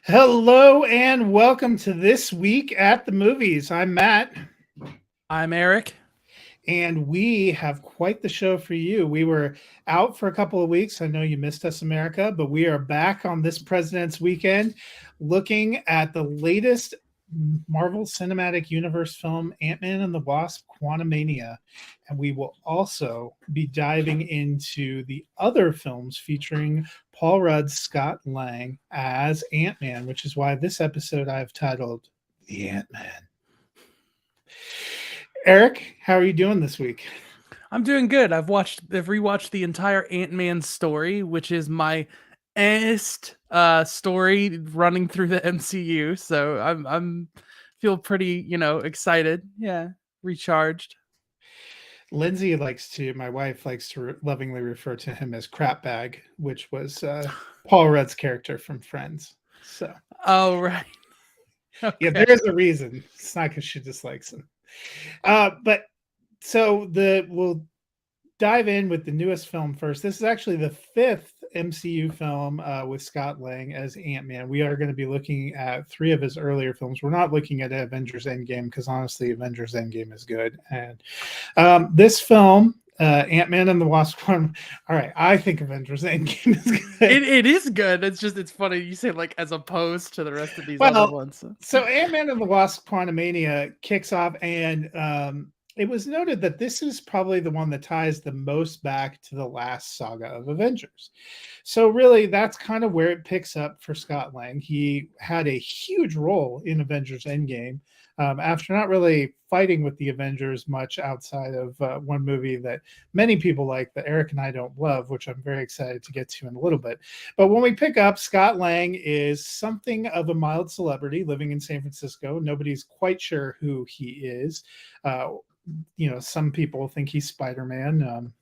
Hello and welcome to This Week at the Movies. I'm Matt, I'm Eric. and we have quite the show for you. We were out for a couple of weeks. I know you missed us, America, but we are back on this President's Weekend looking at the latest Marvel Cinematic Universe film, Ant-Man and the Wasp: Quantumania. And we will also be diving into the other films featuring Paul Rudd's Scott Lang as Ant-Man, which is why this episode I've titled The Ant-Man. Eric, how are you doing this week? I'm doing good. I've rewatched the entire Ant-Man story, which is my story running through the MCU. So I'm feel pretty, excited. Yeah, recharged. Lindsay my wife likes to lovingly refer to him as Crap Bag, which was Paul Rudd's character from Friends. So, Oh, right. yeah, Okay. there is a reason. It's not because she dislikes him. But so we'll dive in with the newest film first. This is actually the fifth MCU film with Scott Lang as Ant-Man. We are going to be looking at three of his earlier films. We're not looking at Avengers Endgame because honestly, Avengers Endgame is good. And this film, Ant-Man and the Wasp one, all right, I think Avengers Endgame is good. It is good. It's funny you say like as opposed to the rest of these other Well, ones. so Ant-Man and the Wasp: Quantumania kicks off, and it was noted that this is probably the one that ties the most back to the last saga of Avengers. So really, that's kind of where it picks up for Scott Lang. He had a huge role in Avengers Endgame after not really fighting with the Avengers much outside of one movie that many people like, but Eric and I don't love, which I'm very excited to get to in a little bit. But when we pick up, Scott Lang is something of a mild celebrity living in San Francisco. Nobody's quite sure who he is. Some people think he's Spider-Man.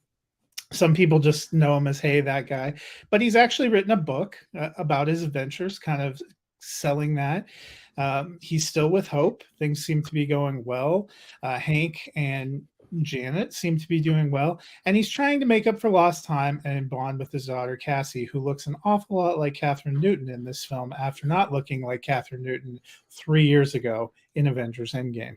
Some people just know him as, hey, that guy. But he's actually written a book about his adventures, kind of selling that. He's still with Hope. Things seem to be going well. Hank and Janet seem to be doing well. And he's trying to make up for lost time and bond with his daughter, Cassie, who looks an awful lot like Catherine Newton in this film after not looking like Catherine Newton 3 years ago in Avengers Endgame.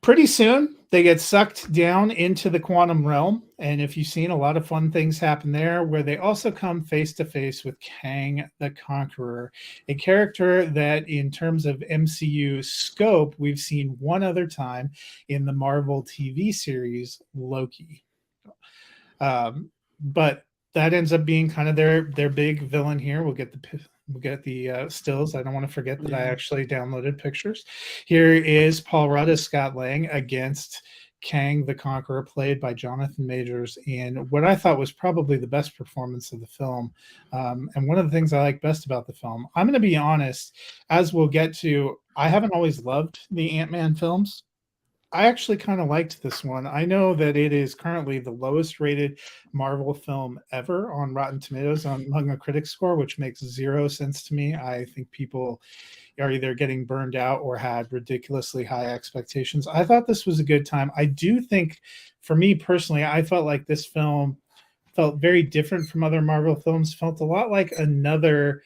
Pretty soon they get sucked down into the quantum realm, and if you've seen, a lot of fun things happen there, where they also come face to face with Kang the Conqueror, a character that in terms of MCU scope we've seen one other time in the Marvel TV series Loki. But that ends up being kind of their big villain here. We'll get the stills. I don't want to forget that I Yeah. actually downloaded pictures. Here is Paul Rudd as Scott Lang against Kang the Conqueror, played by Jonathan Majors, in what I thought was probably the best performance of the film. And one of the things I like best about the film, I'm going to be honest, as we'll get to, I haven't always loved the Ant-Man films. I actually kind of liked this one. I know that it is currently the lowest rated Marvel film ever on Rotten Tomatoes among a critic score, which makes zero sense to me. I think people are either getting burned out or had ridiculously high expectations. I thought this was a good time. I do think, for me personally, I felt like this film felt very different from other Marvel films, felt a lot like another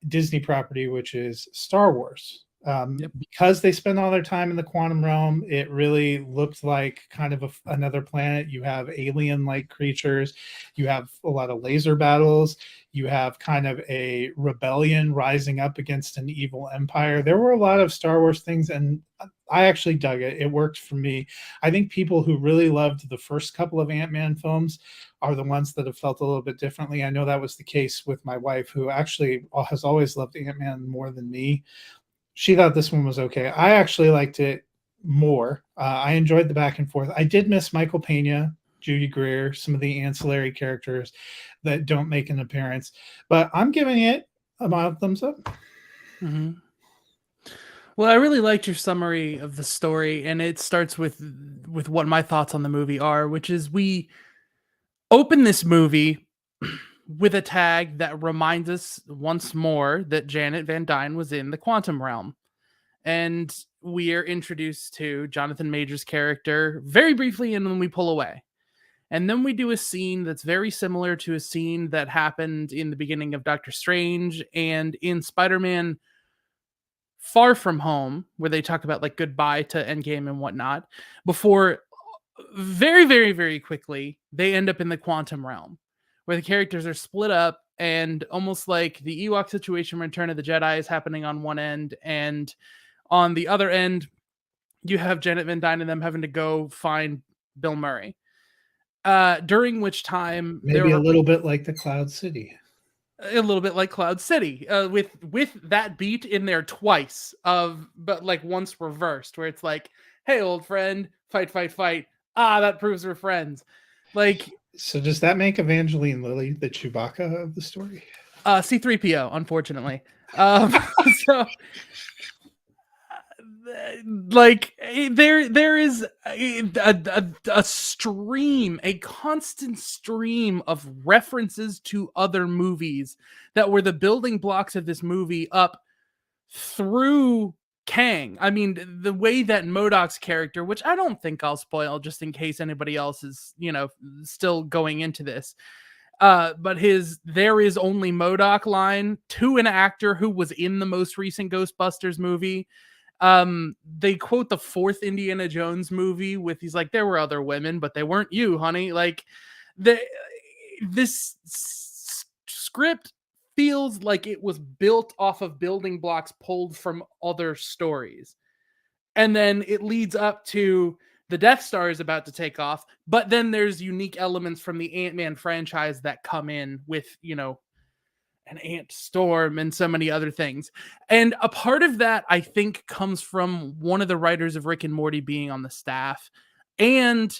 Disney property, which is Star Wars. Yep. Because they spend all their time in the quantum realm, it really looked like kind of another planet. You have alien like creatures, you have a lot of laser battles, you have kind of a rebellion rising up against an evil empire. There were a lot of Star Wars things, and I actually dug it. It worked for me. I think people who really loved the first couple of Ant-Man films are the ones that have felt a little bit differently. I know that was the case with my wife, who actually has always loved Ant-Man more than me. She thought this one was okay. I actually liked it more. I enjoyed the back and forth. I did miss Michael Pena, Judy Greer, some of the ancillary characters that don't make an appearance, but I'm giving it a mild thumbs up. Mm-hmm. Well, I really liked your summary of the story, and it starts with what my thoughts on the movie are, which is we open this movie with a tag that reminds us once more that Janet Van Dyne was in the quantum realm. And we are introduced to Jonathan Major's character very briefly, and then we pull away. And then we do a scene that's very similar to a scene that happened in the beginning of Doctor Strange and in Spider-Man Far From Home, where they talk about like goodbye to Endgame and whatnot, before very, very, very quickly they end up in the quantum realm, where the characters are split up, and almost like the Ewok situation, Return of the Jedi is happening on one end, and on the other end, you have Janet Van Dyne and them having to go find Bill Murray. During which time there Maybe a are little bit like the Cloud City. a little bit like Cloud City, with that beat in there twice, but like once reversed, where it's like, "Hey, old friend, fight, fight, fight." Ah, that proves we're friends. Like So does that make Evangeline Lilly the Chewbacca of the story? C-3PO, unfortunately. Um, so like there is a stream, a constant stream of references to other movies that were the building blocks of this movie up through Kang. I mean, the way that MODOK's character, which I don't think I'll spoil just in case anybody else is, still going into this. But his "there is only MODOK" line to an actor who was in the most recent Ghostbusters movie. They quote the fourth Indiana Jones movie with, he's like, "There were other women, but they weren't you, honey." Like this script feels like it was built off of building blocks pulled from other stories. And then it leads up to the Death Star is about to take off, but then there's unique elements from the Ant-Man franchise that come in with, an ant storm and so many other things. And a part of that, I think, comes from one of the writers of Rick and Morty being on the staff, and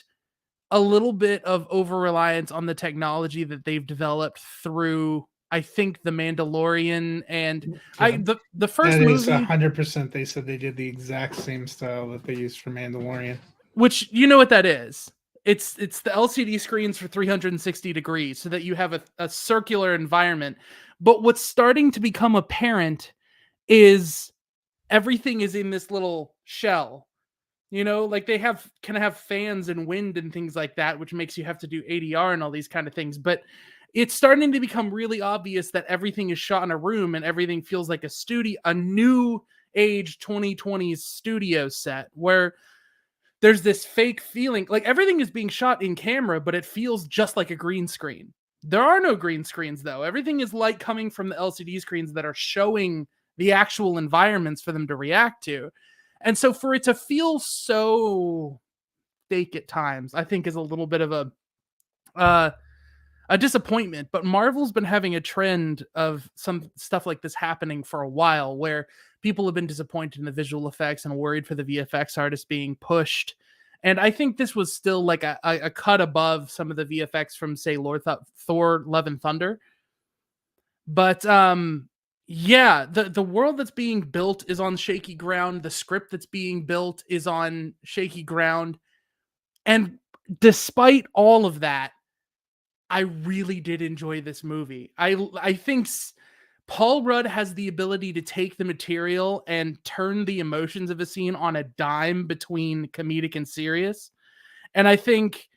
a little bit of over reliance on the technology that they've developed through, I think, The Mandalorian. And Yeah, the first that is movie, 100%. They said they did the exact same style that they used for Mandalorian. which you know what that is. It's the LCD screens for 360 degrees so that you have a circular environment. But what's starting to become apparent is everything is in this little shell. Like they can have fans and wind and things like that, which makes you have to do ADR and all these kind of things. But it's starting to become really obvious that everything is shot in a room and everything feels like a new age 2020s studio set, where there's this fake feeling like everything is being shot in camera, but it feels just like a green screen. There are no green screens, though. Everything is light coming from the LCD screens that are showing the actual environments for them to react to. And so for it to feel so fake at times, I think is a little bit of a disappointment. But Marvel's been having a trend of some stuff like this happening for a while, where people have been disappointed in the visual effects and worried for the VFX artists being pushed. And I think this was still like a cut above some of the VFX from, say, Thor: Love and Thunder. But yeah, the world that's being built is on shaky ground. The script that's being built is on shaky ground. And despite all of that, I really did enjoy this movie. I think Paul Rudd has the ability to take the material and turn the emotions of a scene on a dime between comedic and serious. And I think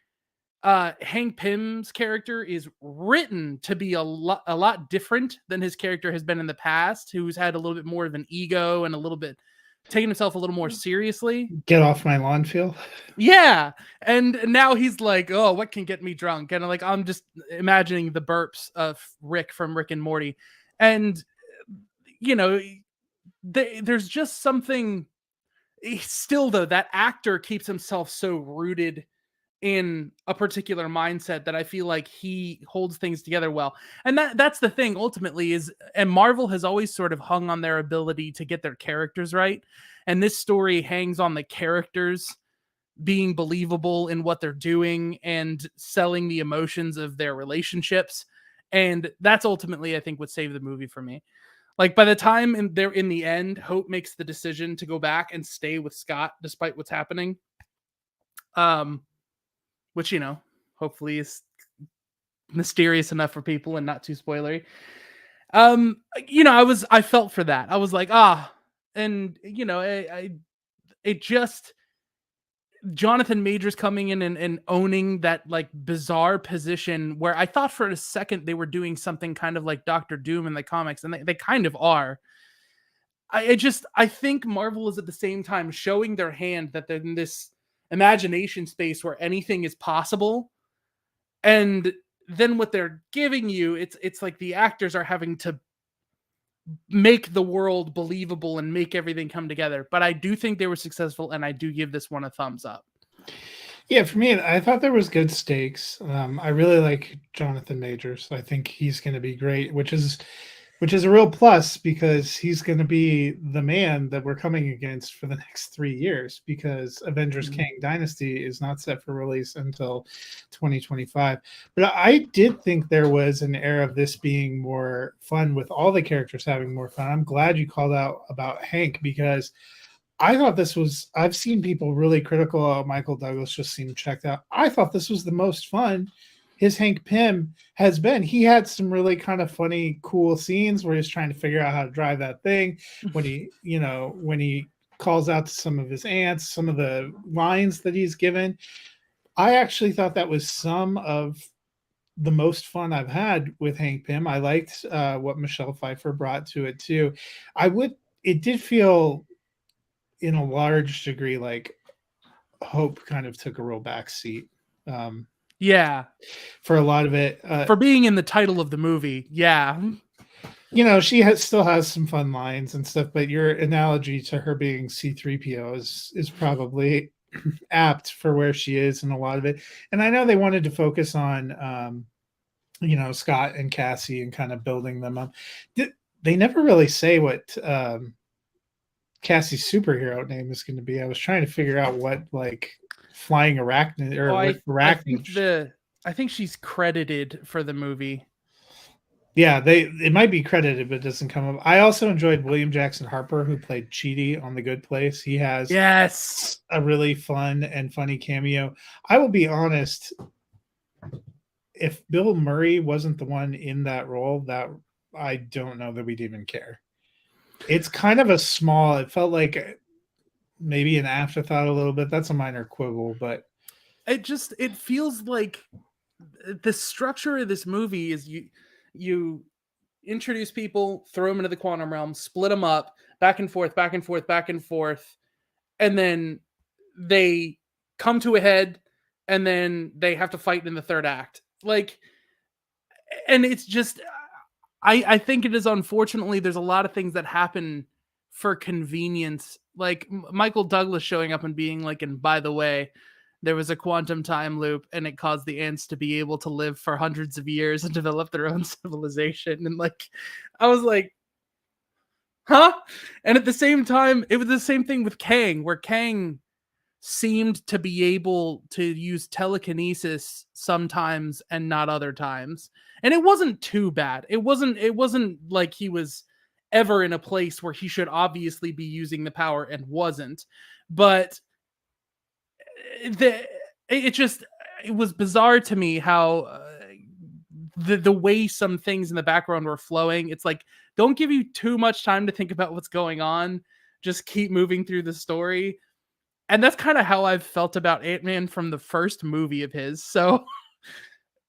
Hank Pym's character is written to be a lot different than his character has been in the past, who's had a little bit more of an ego and a little bit taking himself a little more seriously. Get off my lawn, Phil. Yeah. And now he's like, "Oh, what can get me drunk?" And like, I'm just imagining the burps of Rick from Rick and Morty. And, you know, there's just something still, though, that actor keeps himself so rooted in a particular mindset that I feel like he holds things together well. And that's the thing ultimately is, and Marvel has always sort of hung on their ability to get their characters right. And this story hangs on the characters being believable in what they're doing and selling the emotions of their relationships. And that's ultimately, I think, what saved the movie for me. Like by the time they're in the end, Hope makes the decision to go back and stay with Scott despite what's happening. Which, hopefully is mysterious enough for people and not too spoilery. I felt for that. I was like, and it just, Jonathan Majors coming in and owning that like bizarre position where I thought for a second they were doing something kind of like Doctor Doom in the comics, and they kind of are. I think Marvel is at the same time showing their hand that they're in this imagination space where anything is possible, and then what they're giving you, it's like the actors are having to make the world believable and make everything come together. But I do think they were successful, and I do give this one a thumbs up. Yeah, for me, I thought there was good stakes. I really like Jonathan Majors. I think he's going to be great, which is a real plus because he's going to be the man that we're coming against for the next 3 years. Because Avengers Kang Dynasty is not set for release until 2025. But I did think there was an era of this being more fun with all the characters having more fun. I'm glad you called out about Hank because I thought this was. I've seen people really critical of Michael Douglas just seemed checked out. I thought this was the most fun his Hank Pym has been. He had some really kind of funny, cool scenes where he's trying to figure out how to drive that thing. When he calls out to some of his aunts, some of the lines that he's given. I actually thought that was some of the most fun I've had with Hank Pym. I liked what Michelle Pfeiffer brought to it too. It did feel in a large degree like Hope kind of took a real back seat Yeah, for a lot of it. for being in the title of the movie. Yeah. She still has some fun lines and stuff, but your analogy to her being C-3PO is probably apt for where she is in a lot of it. And I know they wanted to focus on Scott and Cassie and kind of building them up. They never really say what Cassie's superhero name is going to be. I was trying to figure out what like flying arachnid or arachnid. I think she's credited for the movie. Yeah, it might be credited, but it doesn't come up. I also enjoyed William Jackson Harper, who played Chidi on The Good Place. He has a really fun and funny cameo. I will be honest, if Bill Murray wasn't the one in that role, that I don't know that we'd even care. It's kind of it felt like maybe an afterthought a little bit. That's a minor quibble, but it feels like the structure of this movie is you introduce people, throw them into the quantum realm, split them up, back and forth, back and forth, back and forth, and then they come to a head, and then they have to fight in the third act. Like, and it's just, I think it is unfortunately there's a lot of things that happen for convenience, like Michael Douglas showing up and being like, and by the way, there was a quantum time loop and it caused the ants to be able to live for hundreds of years and develop their own civilization. And like, I was like, huh? And at the same time, it was the same thing with Kang, where Kang seemed to be able to use telekinesis sometimes and not other times. And it wasn't too bad. It wasn't like he was ever in a place where he should obviously be using the power and wasn't. But it was bizarre to me how the way some things in the background were flowing. It's like, don't give you too much time to think about what's going on. Just keep moving through the story. And that's kind of how I've felt about Ant-Man from the first movie of his. So,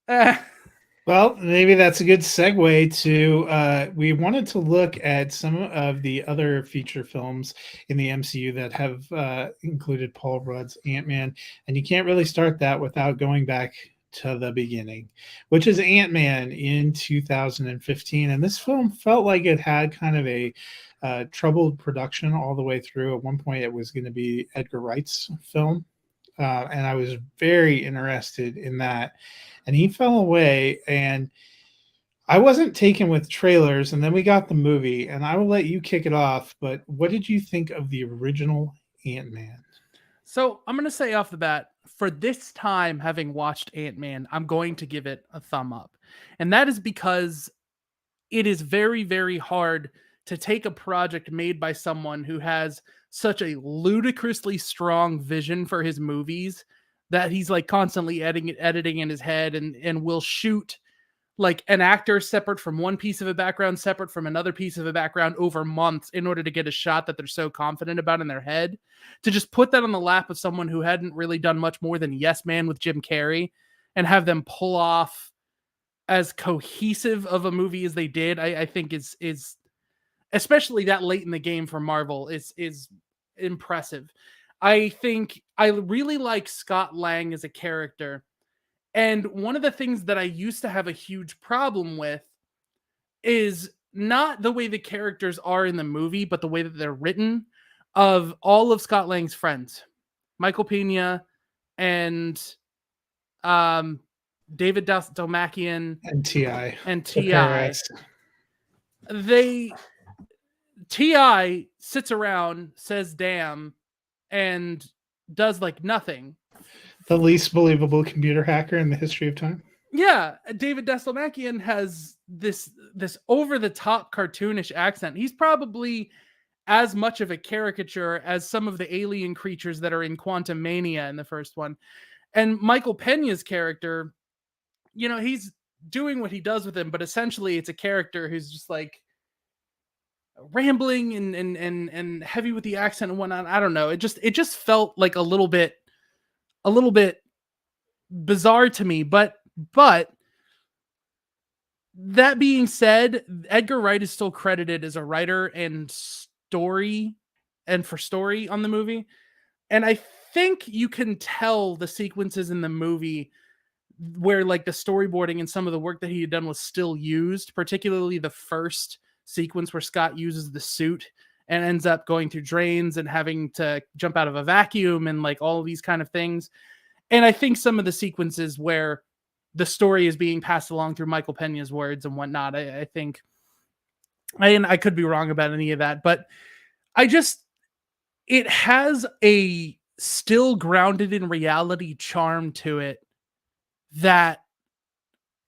well, maybe that's a good segue to we wanted to look at some of the other feature films in the MCU that have included Paul Rudd's Ant-Man. And you can't really start that without going back to the beginning, which is Ant-Man in 2015. And this film felt like it had kind of a troubled production all the way through. At one point, it was going to be Edgar Wright's film. And I was very interested in that. And he fell away, and I wasn't taken with trailers. And then we got the movie, and I will let you kick it off. But what did you think of the original Ant-Man? So I'm going to say off the bat, for this time, having watched Ant-Man, I'm going to give it a thumb up. And that is because it is very, very hard to take a project made by someone who has such a ludicrously strong vision for his movies that he's like constantly editing in his head and will shoot like an actor separate from one piece of a background, separate from another piece of a background over months in order to get a shot that they're so confident about in their head. To just put that on the lap of someone who hadn't really done much more than Yes Man with Jim Carrey and have them pull off as cohesive of a movie as they did, I think is especially that late in the game for Marvel is impressive. I think I really like Scott Lang as a character. And one of the things that I used to have a huge problem with is not the way the characters are in the movie, but the way that they're written. Of all of Scott Lang's friends, Michael Pena and um, David Dalmakian And Ti and for Ti, Paris. they Ti sits around, says "damn," and does like nothing. The least believable computer hacker in the history of time. Yeah, David Dastalmakian has this over the top cartoonish accent. He's probably as much of a caricature as some of the alien creatures that are in Quantumania in the first one. And Michael Pena's character, he's doing what he does with him, but essentially it's a character who's just like rambling and heavy with the accent and whatnot. I don't know. It just felt like a little bit bizarre to me. But that being said, Edgar Wright is still credited as a writer and for story on the movie. And I think you can tell the sequences in the movie where like the storyboarding and some of the work that he had done was still used, particularly the first sequence where Scott uses the suit and ends up going through drains and having to jump out of a vacuum and like all of these kind of things. And I think some of the sequences where the story is being passed along through Michael Pena's words and whatnot, I think, and I could be wrong about any of that, but it has a still grounded in reality charm to it that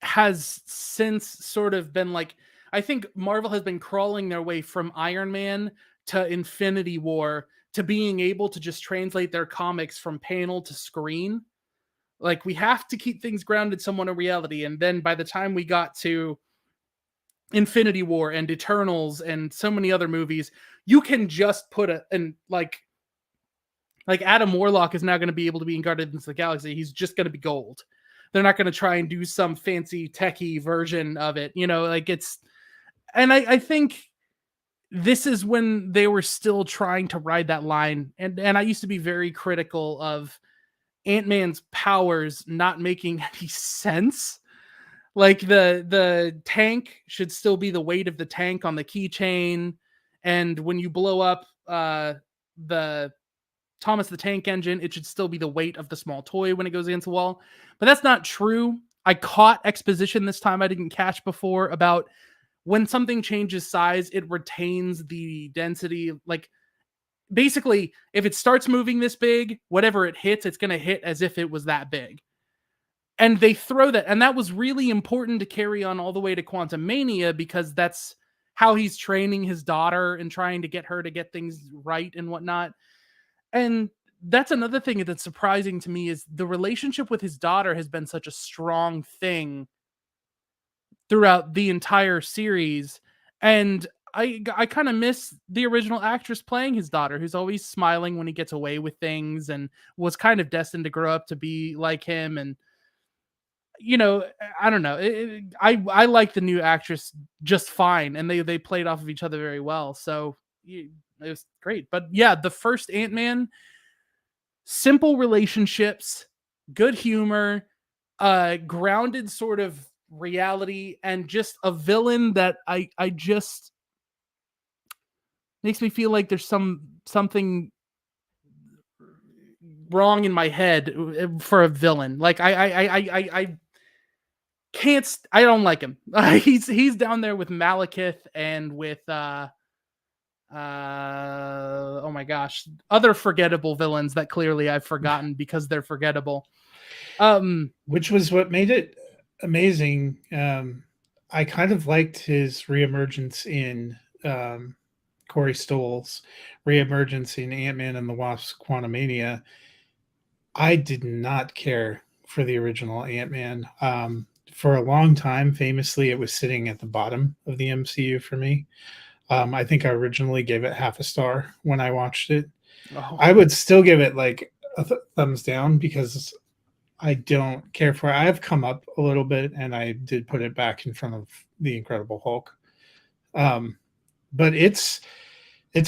has since sort of been like, I think Marvel has been crawling their way from Iron Man to Infinity War to being able to just translate their comics from panel to screen. Like, we have to keep things grounded somewhat in reality. And then by the time we got to Infinity War and Eternals and so many other movies, you can just put like Adam Warlock is now going to be able to be in Guardians of the Galaxy. He's just going to be gold. They're not going to try and do some fancy techie version of it, like and I think this is when they were still trying to ride that line. And I used to be very critical of Ant-Man's powers not making any sense. Like the tank should still be the weight of the tank on the keychain, and when you blow up the Thomas the Tank Engine, it should still be the weight of the small toy when it goes against the wall. But that's not true. I caught exposition this time I didn't catch before about when something changes size, it retains the density. Like, basically, if it starts moving this big, whatever it hits, it's going to hit as if it was that big. And they throw that. And that was really important to carry on all the way to Quantumania, because that's how he's training his daughter and trying to get her to get things right and whatnot. And that's another thing that's surprising to me, is the relationship with his daughter has been such a strong thing throughout the entire series. And I kind of miss the original actress playing his daughter, who's always smiling when he gets away with things and was kind of destined to grow up to be like him. And I don't know. I like the new actress just fine, and they played off of each other very well. So it was great. But yeah, the first Ant-Man, simple relationships, good humor, grounded sort of reality, and just a villain that I just makes me feel like there's something wrong in my head for a villain. Like I can't. I don't like him. He's down there with Malekith and with oh my gosh, other forgettable villains that clearly I've forgotten because they're forgettable. Which was what made it amazing. I kind of liked his reemergence in Corey Stoll's reemergence in Ant-Man and the Wasp: Quantumania. I did not care for the original Ant-Man. for a long time, famously, it was sitting at the bottom of the MCU for me. I think I originally gave it half a star when I watched it. Oh, I would still give it like a thumbs down because I don't care for it. I've come up a little bit and I did put it back in front of the Incredible Hulk. Um, but it's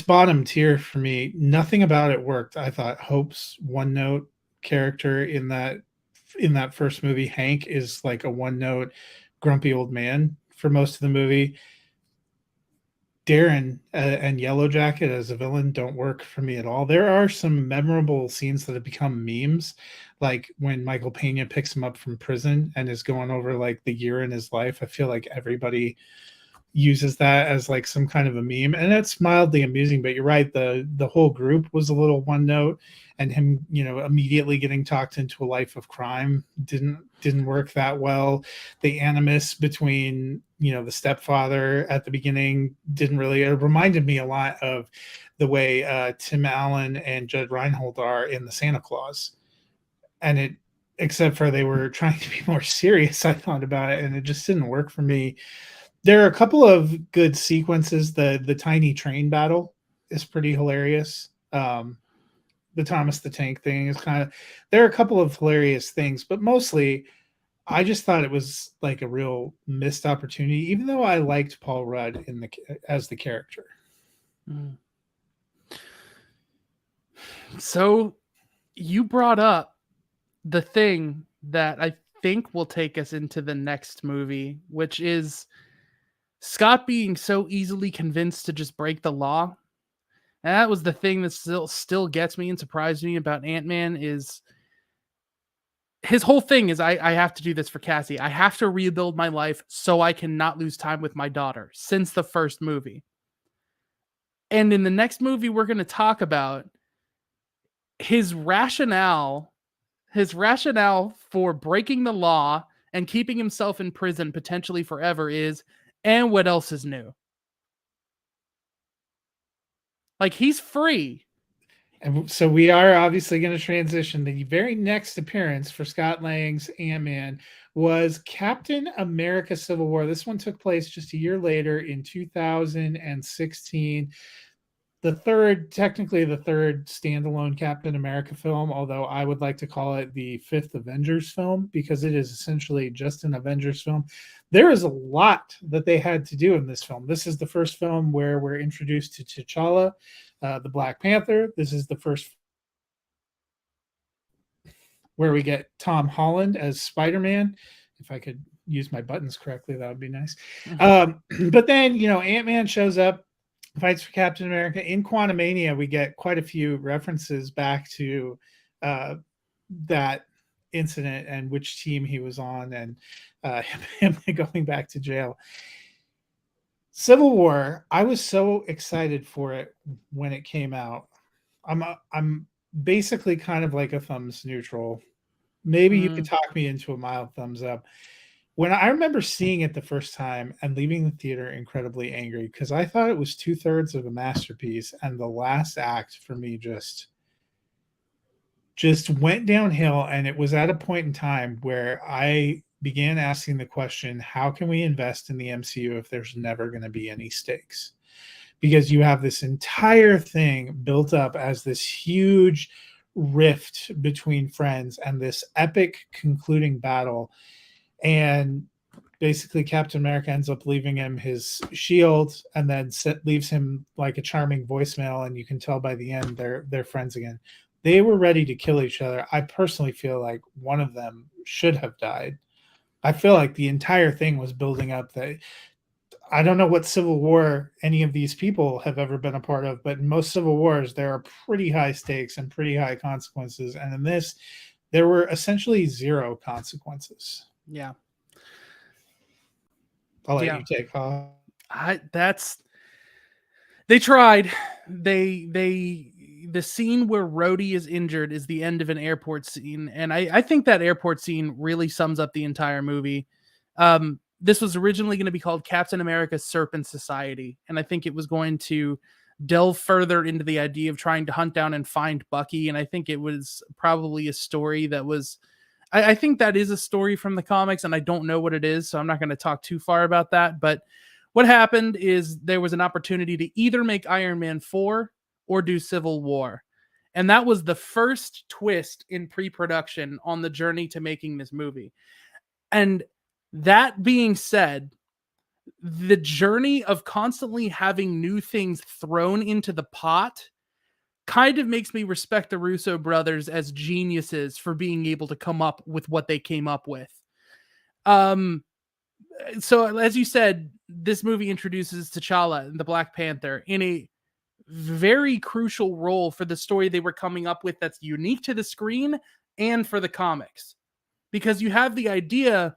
bottom tier for me. Nothing about it worked. I thought Hope's one note character in that first movie, Hank, is like a one note grumpy old man for most of the movie. Darren and Yellow Jacket as a villain don't work for me at all. There are some memorable scenes that have become memes, like when Michael Pena picks him up from prison and is going over like the year in his life. I feel like everybody uses that as like some kind of a meme, and it's mildly amusing. But you're right, the whole group was a little one note, and him, immediately getting talked into a life of crime didn't work that well. The animus between the stepfather at the beginning didn't really. It reminded me a lot of the way Tim Allen and Judge Reinhold are in the Santa Claus, and it except for they were trying to be more serious. I thought about it, and it just didn't work for me. There are a couple of good sequences. The tiny train battle is pretty hilarious. The Thomas the Tank thing is kind of, there are a couple of hilarious things, but mostly I just thought it was like a real missed opportunity, even though I liked Paul Rudd as the character. mm. So you brought up the thing that I think will take us into the next movie, which is Scott being so easily convinced to just break the law. And that was the thing that still gets me and surprised me about Ant-Man. Is his whole thing is I have to do this for Cassie. I have to rebuild my life so I can not lose time with my daughter since the first movie. And in the next movie we're going to talk about, his rationale for breaking the law and keeping himself in prison potentially forever is, and what else is new? Like, he's free. And so we are obviously going to transition. The very next appearance for Scott Lang's Ant-Man was Captain America Civil War. This one took place just a year later in 2016. Technically the third standalone Captain America film, although I would like to call it the fifth Avengers film because it is essentially just an Avengers film. There is a lot that they had to do in this film. This is the first film where we're introduced to T'Challa, the Black Panther. This is the first where we get Tom Holland as Spider-Man. If I could use my buttons correctly, that would be nice. But then, Ant-Man shows up, fights for Captain America. In Quantumania, we get quite a few references back to that incident and which team he was on, and him going back to jail. Civil War, I was so excited for it when it came out. I'm basically kind of like a thumbs neutral. Maybe you could talk me into a mild thumbs up. When I remember seeing it the first time and leaving the theater incredibly angry because I thought it was 2/3 of a masterpiece, and the last act for me just went downhill. And it was at a point in time where I began asking the question, how can we invest in the MCU if there's never going to be any stakes? Because you have this entire thing built up as this huge rift between friends and this epic concluding battle. And basically Captain America ends up leaving him his shield and then leaves him like a charming voicemail, and you can tell by the end they're friends again. They were ready to kill each other. I personally feel like one of them should have died. I feel like the entire thing was building up that I don't know what Civil War any of these people have ever been a part of, but in most Civil Wars, there are pretty high stakes and pretty high consequences. And in this, there were essentially zero consequences. Yeah. I'll let you take off. They tried. The scene where Rhodey is injured is the end of an airport scene, and I think that airport scene really sums up the entire movie. This was originally going to be called Captain America Serpent Society, and I think it was going to delve further into the idea of trying to hunt down and find Bucky, and I think it was probably a story that was I think that is a story from the comics, and I don't know what it is, so I'm not going to talk too far about that. But what happened is there was an opportunity to either make Iron Man 4 or do Civil War. And that was the first twist in pre production on the journey to making this movie. And that being said, the journey of constantly having new things thrown into the pot kind of makes me respect the Russo brothers as geniuses for being able to come up with what they came up with. Um, so as you said, this movie introduces T'Challa and the Black Panther in a very crucial role for the story they were coming up with that's unique to the screen and for the comics. Because you have the idea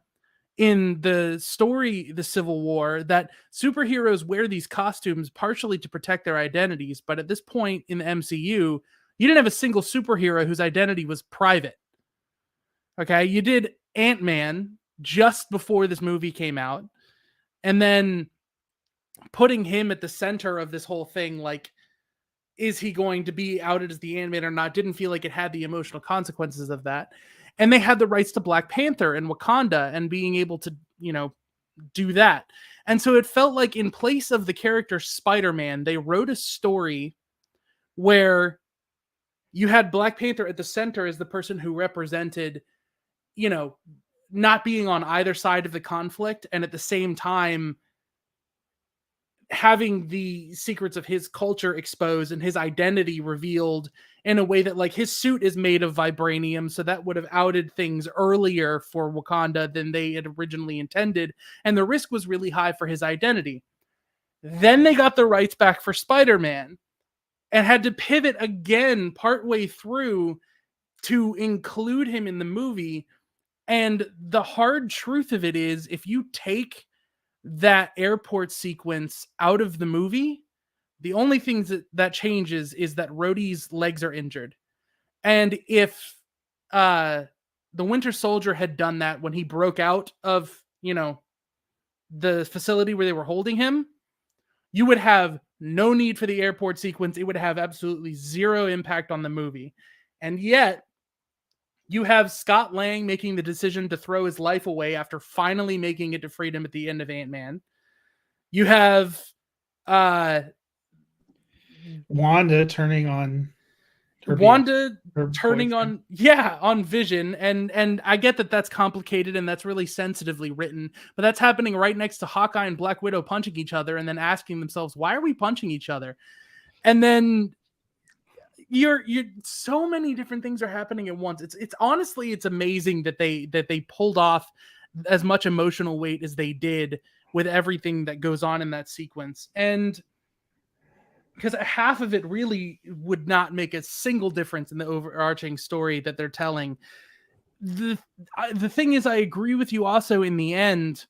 in the story, the Civil War, that superheroes wear these costumes partially to protect their identities. But at this point in the MCU, you didn't have a single superhero whose identity was private. Okay. You did Ant-Man just before this movie came out. And then putting him at the center of this whole thing, like, is he going to be outed as the Ant-Man or not? Didn't feel like it had the emotional consequences of that. And they had the rights to Black Panther and Wakanda and being able to, do that. And so it felt like in place of the character Spider-Man, they wrote a story where you had Black Panther at the center as the person who represented, not being on either side of the conflict, and at the same time having the secrets of his culture exposed and his identity revealed in a way that, like, his suit is made of vibranium, so that would have outed things earlier for Wakanda than they had originally intended, and the risk was really high for his identity. Then they got the rights back for Spider-Man and had to pivot again partway through to include him in the movie. And the hard truth of it is, if you take that airport sequence out of the movie, the only things that changes is that Rhodey's legs are injured. And if the Winter Soldier had done that when he broke out of, the facility where they were holding him, you would have no need for the airport sequence. It would have absolutely zero impact on the movie. And yet, you have Scott Lang making the decision to throw his life away after finally making it to freedom at the end of Ant-Man. You have Wanda turning on her turning boyfriend. on Vision, and I get that that's complicated and that's really sensitively written, but that's happening right next to Hawkeye and Black Widow punching each other and then asking themselves, why are we punching each other? And then you're so many different things are happening at once. It's honestly, it's amazing that they pulled off as much emotional weight as they did with everything that goes on in that sequence. And because half of it really would not make a single difference in the overarching story that they're telling. The thing is, I agree with you also in the end.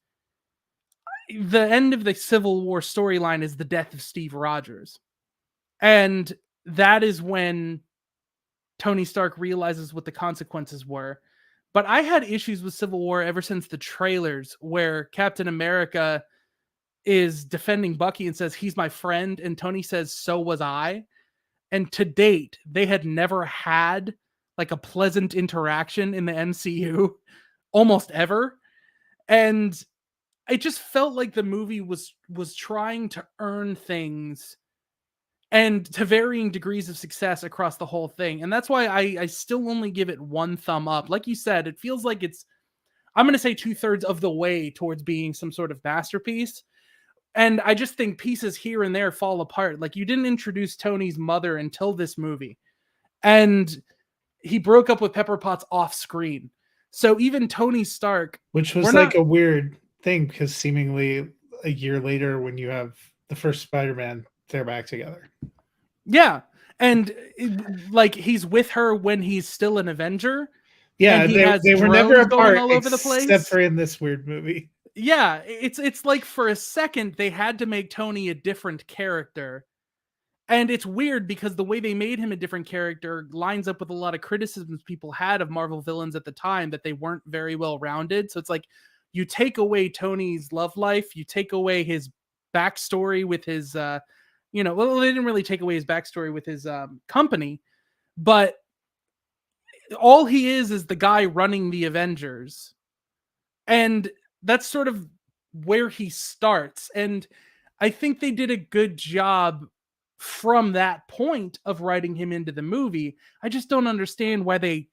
The end of the Civil War storyline is the death of Steve Rogers. And that is when Tony Stark realizes what the consequences were. But I had issues with Civil War ever since the trailers, where Captain America is defending Bucky and says, he's my friend. And Tony says, so was I. And to date, they had never had like a pleasant interaction in the MCU almost ever. And it just felt like the movie was trying to earn things, and to varying degrees of success across the whole thing. And that's why I still only give it one thumb up. Like you said, it feels like it's, I'm going to say 2/3 of the way towards being some sort of masterpiece. And I just think pieces here and there fall apart. Like, you didn't introduce Tony's mother until this movie, and he broke up with Pepper Potts off screen. So even Tony Stark, which was like a weird thing, because seemingly a year later, when you have the first Spider-Man, they're back together. Yeah. And like, he's with her when he's still an Avenger. Yeah, they were never apart all over the place, except for in this weird movie. Yeah, it's like for a second they had to make Tony a different character. And it's weird because the way they made him a different character lines up with a lot of criticisms people had of Marvel villains at the time, that they weren't very well rounded. So it's like, you take away Tony's love life, you take away his backstory with his well, they didn't really take away his backstory with his company, but all he is the guy running the Avengers. And that's sort of where he starts. And I think they did a good job from that point of writing him into the movie. I just don't understand why they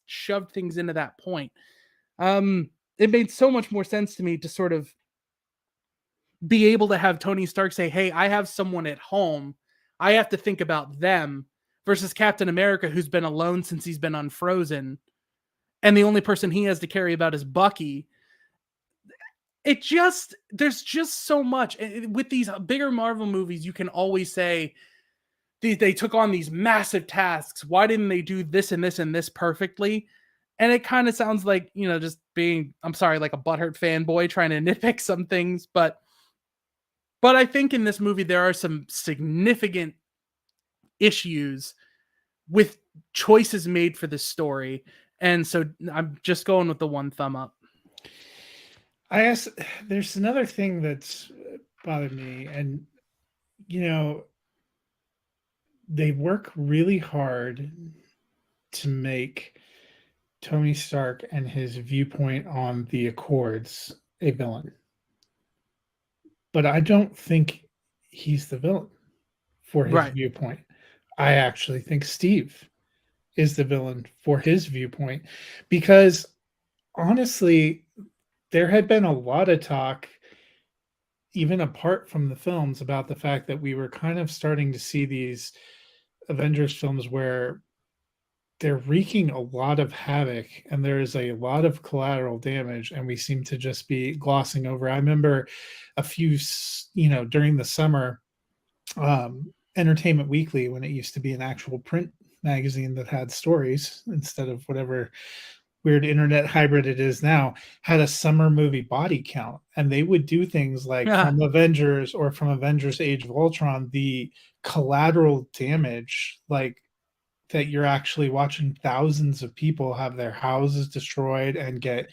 shoved things into that point. It made so much more sense to me to sort of be able to have Tony Stark say, "Hey, I have someone at home. I have to think about them," versus Captain America, who's been alone since he's been unfrozen, and the only person he has to carry about is Bucky. There's just so much with these bigger Marvel movies. You can always say they took on these massive tasks. Why didn't they do this and this and this perfectly? And it kind of sounds like, just being, I'm sorry, like a butthurt fanboy trying to nitpick some things, but I think in this movie there are some significant issues with choices made for this story. And so I'm just going with the one thumb up. I guess there's another thing that's bothered me, and they work really hard to make Tony Stark and his viewpoint on the Accords a villain. But I don't think he's the villain for his viewpoint. I actually think Steve is the villain for his viewpoint, because honestly, there had been a lot of talk, even apart from the films, about the fact that we were kind of starting to see these Avengers films where they're wreaking a lot of havoc and there's a lot of collateral damage, and we seem to just be glossing over. I remember a few, during the summer, Entertainment Weekly, when it used to be an actual print magazine that had stories instead of whatever weird internet hybrid it is now, had a summer movie body count, and they would do things like from Avengers or from Avengers Age of Ultron, the collateral damage, like that you're actually watching thousands of people have their houses destroyed and get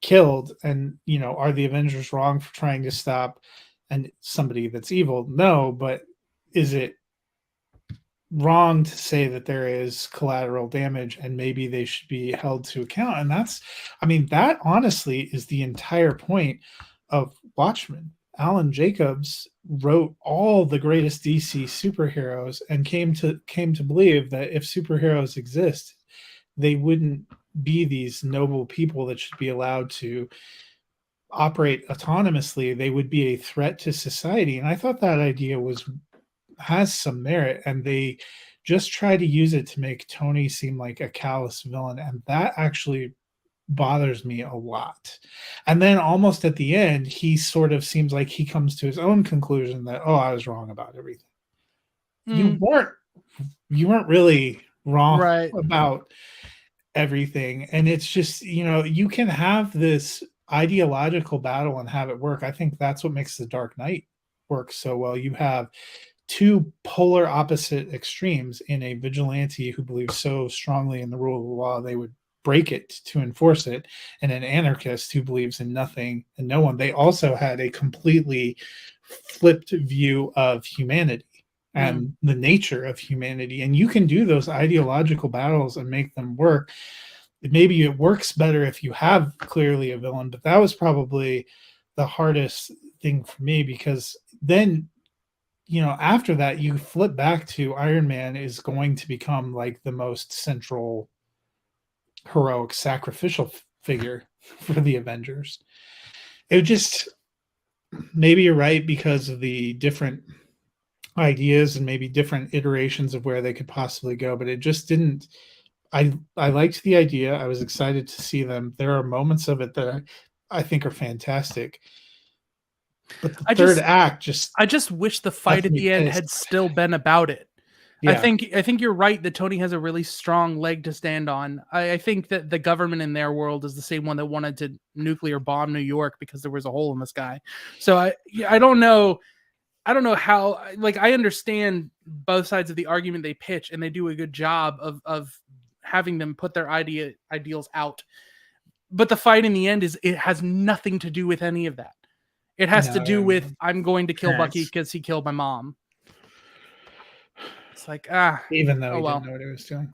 killed. And are the Avengers wrong for trying to stop and somebody that's evil? No, but is it wrong to say that there is collateral damage and maybe they should be held to account? And that honestly is the entire point of Watchmen. Alan Jacobs wrote all the greatest DC superheroes and came to believe that if superheroes exist, they wouldn't be these noble people that should be allowed to operate autonomously. They would be a threat to society. And I thought that idea has some merit, and they just try to use it to make Tony seem like a callous villain, and that actually bothers me a lot. And then almost at the end, he sort of seems like he comes to his own conclusion that, oh, I was wrong about everything. You weren't really wrong about everything. And it's just, you can have this ideological battle and have it work. I think that's what makes The Dark Knight work so well. You have two polar opposite extremes in a vigilante who believes so strongly in the rule of the law they would break it to enforce it, and an anarchist who believes in nothing and no one. They also had a completely flipped view of humanity and the nature of humanity. And you can do those ideological battles and make them work. Maybe it works better if you have clearly a villain, but that was probably the hardest thing for me, because then after that you flip back to Iron Man is going to become like the most central heroic sacrificial figure for the Avengers. It just, maybe you're right because of the different ideas and maybe different iterations of where they could possibly go, but it just didn't. I liked the idea. I was excited to see them. There are moments of it that I think are fantastic. But the third act I just wish the fight at the end had still been about it. Yeah. I think you're right that Tony has a really strong leg to stand on. I think that the government in their world is the same one that wanted to nuclear bomb New York because there was a hole in the sky. So I don't know how, like, I understand both sides of the argument they pitch, and they do a good job of having them put their ideals out. But the fight in the end it has nothing to do with any of that. It has to do with, I'm going to kill Bucky because he killed my mom. It's like, even though oh he didn't well. know what he was doing.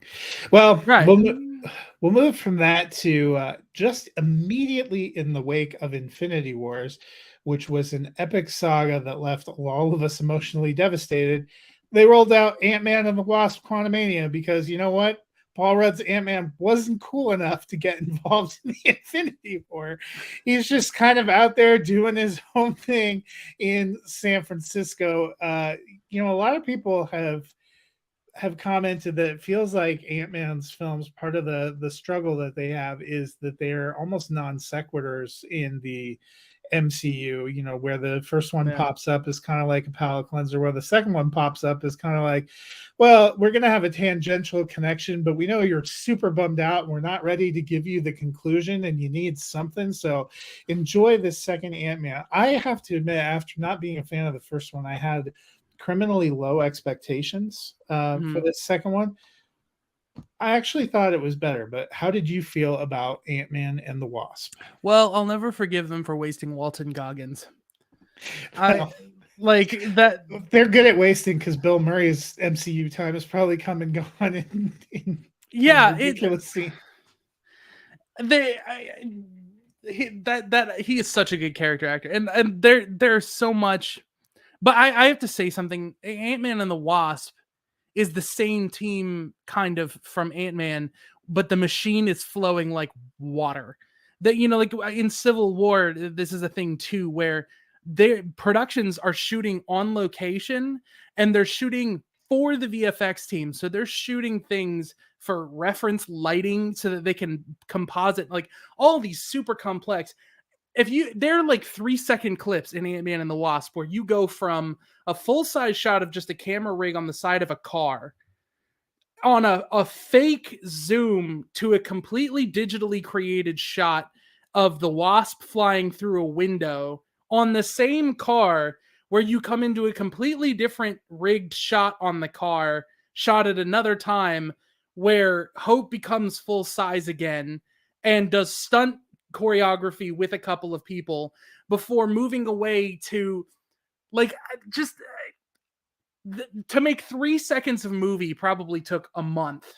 Well, Right. we'll move from that to just immediately in the wake of Infinity Wars, which was an epic saga that left all of us emotionally devastated. They rolled out Ant-Man and the Wasp: Quantumania because you know what? Paul Rudd's Ant-Man wasn't cool enough to get involved in the Infinity War. He's just kind of out there doing his own thing in San Francisco. A lot of people have commented that it feels like Ant-Man's films, part of the struggle that they have is that they're almost non sequiturs in the MCU, where the first one Yeah. pops up is kind of like a palate cleanser, where the second one pops up is kind of like, well, we're going to have a tangential connection, but we know you're super bummed out and we're not ready to give you the conclusion and you need something. So enjoy this second Ant-Man. I have to admit, after not being a fan of the first one, I had criminally low expectations for Mhm. this second one. I actually thought it was better, but how did you feel about Ant-Man and the Wasp? Well, I'll never forgive them for wasting Walton Goggins. I Well, like that. they're good at wasting because Bill Murray's MCU time has probably come and gone in Yeah, ridiculous scene. they that he is such a good character actor, and there's so much. But I have to say something. Ant-Man and the Wasp is the same team kind of from Ant-Man, but the machine is flowing like water. That like in Civil War, this is a thing too, where their productions are shooting on location and they're shooting for the VFX team. So they're shooting things for reference lighting so that they can composite like all these super complex. They're like 3-second clips in Ant-Man and the Wasp where you go from a full-size shot of just a camera rig on the side of a car on a fake zoom to a completely digitally created shot of the Wasp flying through a window on the same car, where you come into a completely different rigged shot on the car shot at another time where Hope becomes full size again and does stunt choreography with a couple of people before moving away to like just to make 3 seconds of movie probably took a month.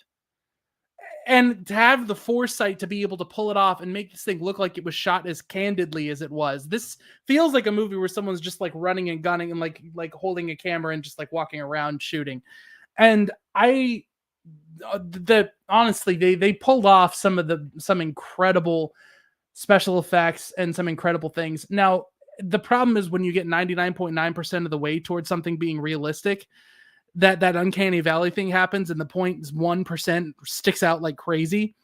And to have the foresight to be able to pull it off and make this thing look like it was shot as candidly as it was. This feels like a movie where someone's just like running and gunning and like holding a camera and just like walking around shooting. And honestly they pulled off some incredible special effects and some incredible things. Now, the problem is when you get 99.9% of the way towards something being realistic, that uncanny valley thing happens and the 0.1% sticks out like crazy.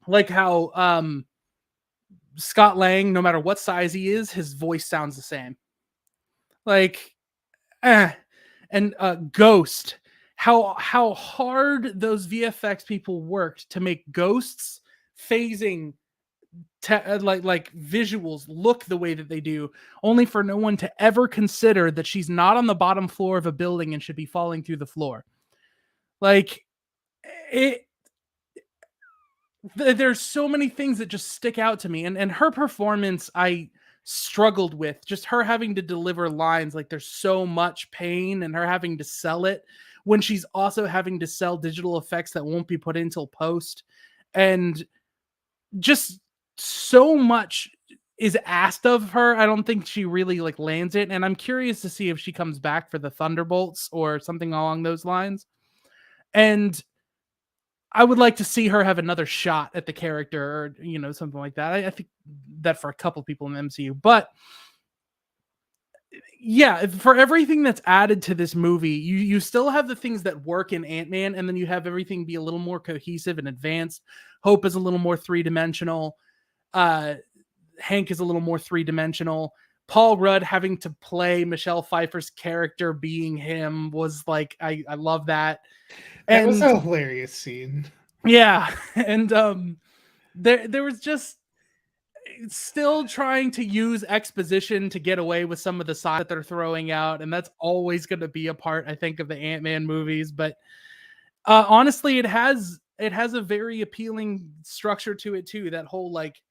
Like how Scott Lang, no matter what size he is, his voice sounds the same. Like and Ghost, how hard those VFX people worked to make ghosts phasing like visuals look the way that they do, only for no one to ever consider that she's not on the bottom floor of a building and should be falling through the floor. Like it there's so many things that just stick out to me, and her performance I struggled with, just her having to deliver lines like there's so much pain and her having to sell it when she's also having to sell digital effects that won't be put in till post, and just so much is asked of her. I don't think she really like lands it, and I'm curious to see if she comes back for the Thunderbolts or something along those lines. And I would like to see her have another shot at the character, or something like that. I think that for a couple people in the MCU, but yeah, for everything that's added to this movie, you still have the things that work in Ant-Man, and then you have everything be a little more cohesive and advanced. Hope is a little more 3-dimensional. Uh, Hank is a little more 3-dimensional. Paul Rudd having to play Michelle Pfeiffer's character being him was like I love that. That was And a hilarious scene. yeah, and there was just still trying to use exposition to get away with some of the side that they're throwing out, and that's always going to be a part, I think, of the Ant-Man movies. But honestly, it has a very appealing structure to it too. That whole like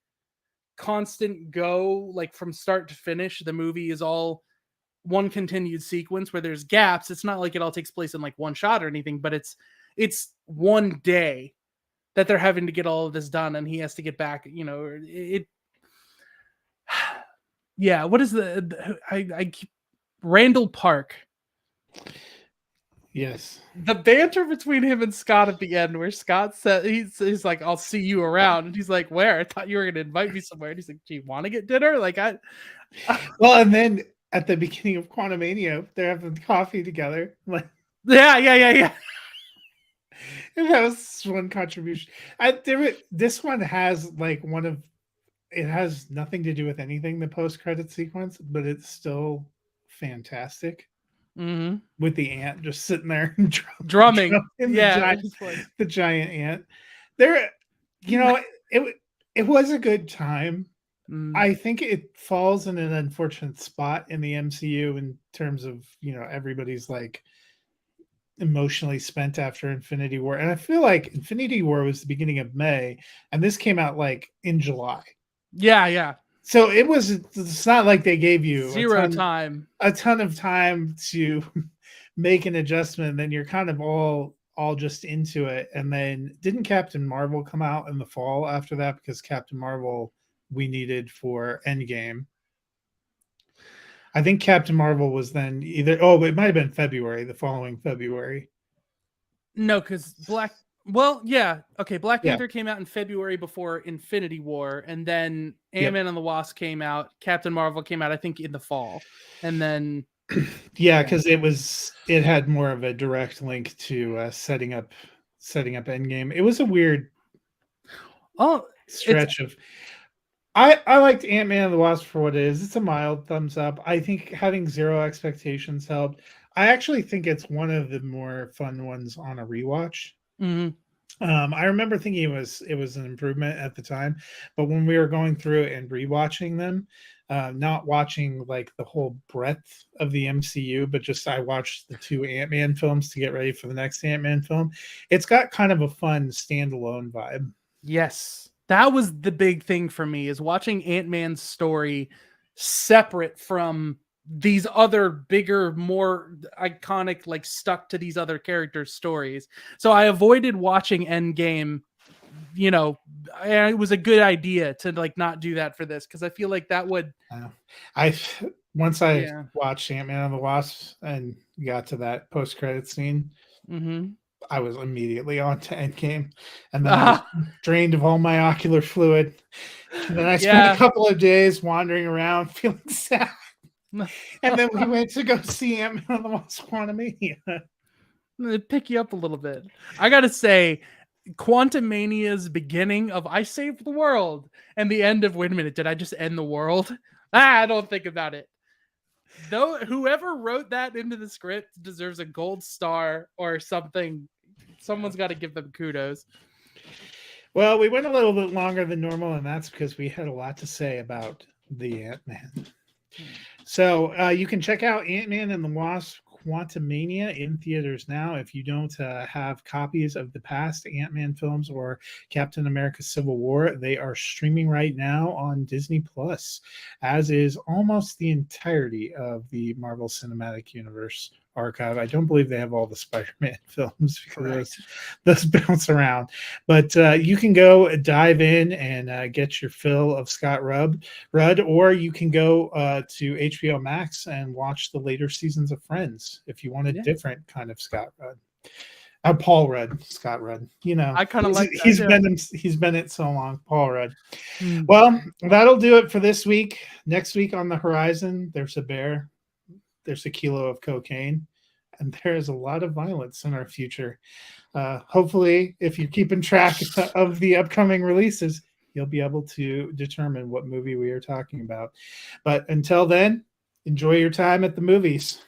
constant go, like from start to finish, the movie is all one continued sequence where there's gaps. It's not like it all takes place in like one shot or anything, but it's one day that they're having to get all of this done, and he has to get back. It. Yeah, what is I keep Randall Park. Yes. The banter between him and Scott at the end, where Scott said he's like, "I'll see you around," and he's like, "Where? I thought you were going to invite me somewhere." And he's like, "Do you want to get dinner?" Like Well, and then at the beginning of Quantumania, they're having coffee together. Like, yeah. and that was one contribution. This one has like it has nothing to do with anything, the post-credit sequence, but it's still fantastic. Mm-hmm. With the ant just sitting there drumming. The giant ant. There, it was a good time. I think it falls in an unfortunate spot in the MCU in terms of, everybody's like emotionally spent after Infinity War. And I feel like Infinity War was the beginning of May, and this came out like in July. Yeah. So it's not like they gave you a ton of time to make an adjustment. And then you're kind of all just into it. And then didn't Captain Marvel come out in the fall after that? Because Captain Marvel we needed for Endgame. I think Captain Marvel was then it might have been February, the following February. No, because Black Panther came out in February before Infinity War, and then Ant-Man and the Wasp came out. Captain Marvel came out, I think, in the fall, and then because it had more of a direct link to setting up Endgame. It was a weird stretch of. I liked Ant-Man and the Wasp for what it is. It's a mild thumbs up. I think having zero expectations helped. I actually think it's one of the more fun ones on a rewatch. Mm-hmm. I remember thinking it was an improvement at the time, but when we were going through it and rewatching them, not watching like the whole breadth of the MCU, but just I watched the 2 Ant-Man films to get ready for the next Ant-Man film. It's got kind of a fun standalone vibe. Yes. That was the big thing for me, is watching Ant-Man's story separate from these other bigger, more iconic, like stuck to these other characters' stories. So I avoided watching Endgame. It was a good idea to like not do that for this, because I feel like that would. Once I watched Ant-Man and the Wasp and got to that post-credit scene, I was immediately on to Endgame, and then I was drained of all my ocular fluid. And then I spent a couple of days wandering around feeling sad. And then we went to go see Ant-Man and the Wasp: Quantumania. Pick you up a little bit. I gotta say, Quantumania's beginning of "I saved the world" and the end of "Wait a minute, did I just end the world?" I don't think about it. Though whoever wrote that into the script deserves a gold star or something. Someone's got to give them kudos. Well, we went a little bit longer than normal, and that's because we had a lot to say about the Ant-Man. So you can check out Ant-Man and the Wasp: Quantumania in theaters now. If you don't have copies of the past Ant-Man films or Captain America: Civil War, they are streaming right now on Disney Plus, as is almost the entirety of the Marvel Cinematic Universe archive. I don't believe they have all the Spider-Man films because those bounce around, but you can go dive in and get your fill of Scott Rudd, or you can go to HBO Max and watch the later seasons of Friends if you want a different kind of Scott Rudd. Paul Rudd, Scott Rudd. I kind of like that, he's been it so long. Paul Rudd. Well, that'll do it for this week. Next week on the horizon, there's a bear. There's a kilo of cocaine, and there is a lot of violence in our future. Hopefully, if you're keeping track of the upcoming releases, you'll be able to determine what movie we are talking about. But until then, enjoy your time at the movies.